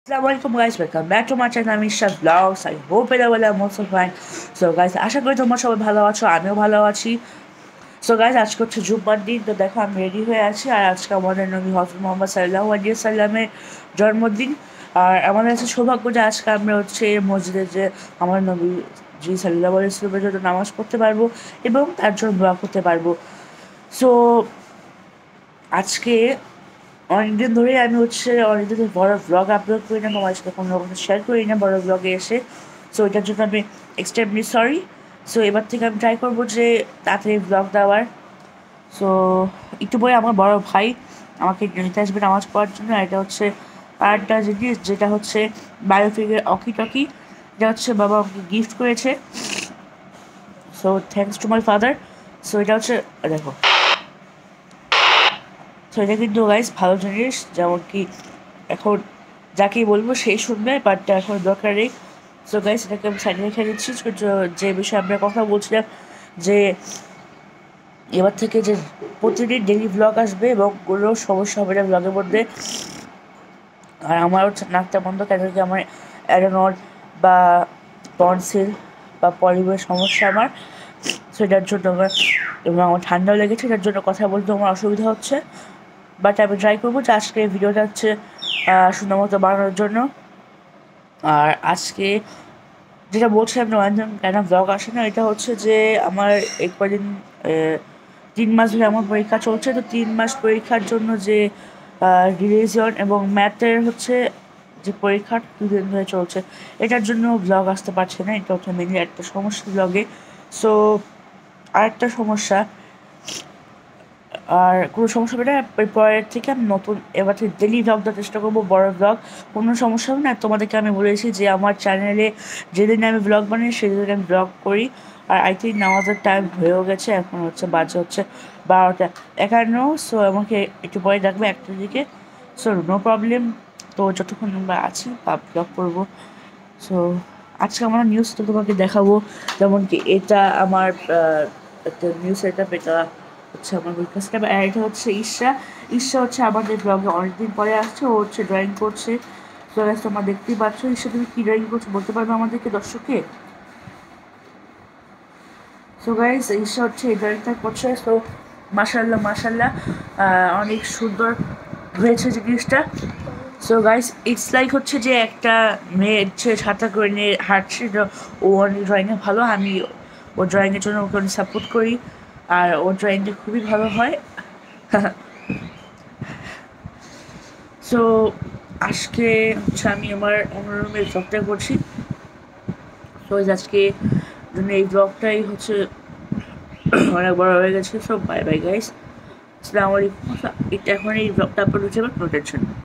Assalamualaikum guys, welcome back to my channel Misha Vlogs. I hope everyone are also fine. So guys, আশা করি তোমরা সবাই ভালো আছো, আমিও ভালো আছি। সো গাইজ আজকে হচ্ছে জুম্মার দিন, তো দেখো আমি রেডি হয়ে আছি। আর আজকে আমাদের নবী হযরত মুহাম্মদ সাল্লাল্লাহু আলাইহি সাল্লামের জন্মদিন। আর আমাদের কাছে সৌভাগ্য যে আজকে আমরা হচ্ছে মসজিদে যে আমার নবী জি সাল্লাল্লাহু আলাইহি সাল্লামের জন্য নামাজ পড়তে পারবো এবং তার জন্য দোয়া করতে পারবো। সো আজকে অনেকদিন ধরেই আমি হচ্ছে অনেকদিন বড় ব্লগ আপলোড করি না, তোমার সাথে কোনো রকম শেয়ার করি না বড় ব্লগে এসে। সো এটার জন্য আমি এক্সট্রিমলি সরি। সো এবার থেকে আমি ট্রাই করবো যে তাড়াতাড়ি ব্লগ দেওয়ার। সো একটু পরে আমার বড় ভাই আমাকে নিতে আসবে নামাজ পড়ার জন্য। এটা হচ্ছে আরেকটা জিনিস, যেটা হচ্ছে বায়োফিকের অকি টকি, এটা হচ্ছে বাবা আমাকে গিফট করেছে। So thanks to my father. So এটা হচ্ছে দেখো, তো এটা কিন্তু গাইস ভালো জিনিস, যেমন কি এখন যাকেই বলবো সেই শুনবে, বাট এখন দরকার নেই। সো গাইস এটাকে আমি সাইডে রেখে দিচ্ছি। যে বিষয়ে আমরা কথা বলছিলাম, যে এবার থেকে যে প্রতিদিন ডেলি ব্লগ আসবে এবং কোনো সমস্যা হবে না ব্লগের মধ্যে। আর আমার হচ্ছে নাকটা বন্ধ, কেন কি আমার অ্যাডেনল বা টনসিল বা পলিপের সমস্যা আমার, সেটার জন্য আমার, এবং আমার ঠান্ডাও লেগেছে, এটার জন্য কথা বলতে আমার অসুবিধা হচ্ছে। বাট আমি ট্রাই করবো যে আজকে ভিডিওটা হচ্ছে সুন্দর মতো বানানোর জন্য। আর আজকে যেটা বলছিলাম নয়নজন কেন ব্লগ আসে না, এটা হচ্ছে যে আমার এক কদিন 3 মাস ধরে আমার পরীক্ষা চলছে। তো 3 মাস পরীক্ষার জন্য যে রিভিশন এবং ম্যাথের হচ্ছে যে পরীক্ষা 2 দিন ধরে চলছে, এটার জন্য ব্লগ আসতে পারছে না। এটা হচ্ছে মেনলি একটা সমস্যা ব্লগে। সো আরেকটা সমস্যা, আর কোনো সমস্যা হবে না, পরের থেকে আমি নতুন এবার থেকে ডেলি ব্লগ দেওয়ার চেষ্টা করবো, বড় ব্লগ। কোনো সমস্যা হবে না। তোমাদেরকে আমি বলেছি যে আমার চ্যানেলে যেদিন আমি ব্লগ বানাই সেদিন আমি ব্লগ করি। আর আই থিঙ্ক নামাজের টাইম হয়েও গেছে, এখন হচ্ছে বাজে হচ্ছে 12:51। সো আমাকে একটু পরে ডাকবে 1টার দিকে। So no problem. তো যতক্ষণ আমরা আছি বা ব্লগ করবো। সো আজকে আমরা নিউজটা তোমাকে দেখাবো, যেমন কি এটা আমার একটা নিউজ সেটআপ, এটা হচ্ছে আমার বিকাশটা। আর এটা হচ্ছে ঈশা হচ্ছে আমাদের ব্লগে অনেকদিন পরে আসছে। ও হচ্ছে ড্রয়িং করছে। তো তোমরা দেখতেই পাচ্ছ। ঈশা, তুমি কী ড্রয়িং করছো বলতে পারবে আমাদেরকে, দর্শককে? সো গাইস ঈশা হচ্ছে এই ড্রয়িংটা করছে। সো মাশাল্লাহ মাশাল্লাহ, অনেক সুন্দর হয়েছে জিনিসটা। সো গাইস ইটস লাইক হচ্ছে যে একটা মেয়ে হচ্ছে ছাতা করে নিয়ে হাঁটছে। ও অনেক ড্রয়িংয়ে ভালো, আমি ও ড্রয়িংয়ের জন্য ওকে অনেক সাপোর্ট করি। আর ও ড্রয়িংটা খুবই ভালো হয়। সো আজকে হচ্ছে আমি আমার অন্য রুমের ব্লগটা করছি। তো আজকে জন্য এই ব্লগটাই হচ্ছে অনেক বড় হয়ে গেছে। সো বাই বাই গাইস, আসসালামু আলাইকুম। এটা এখন এই ব্লগটা আপলোড হচ্ছে, বাট নো টেনশন।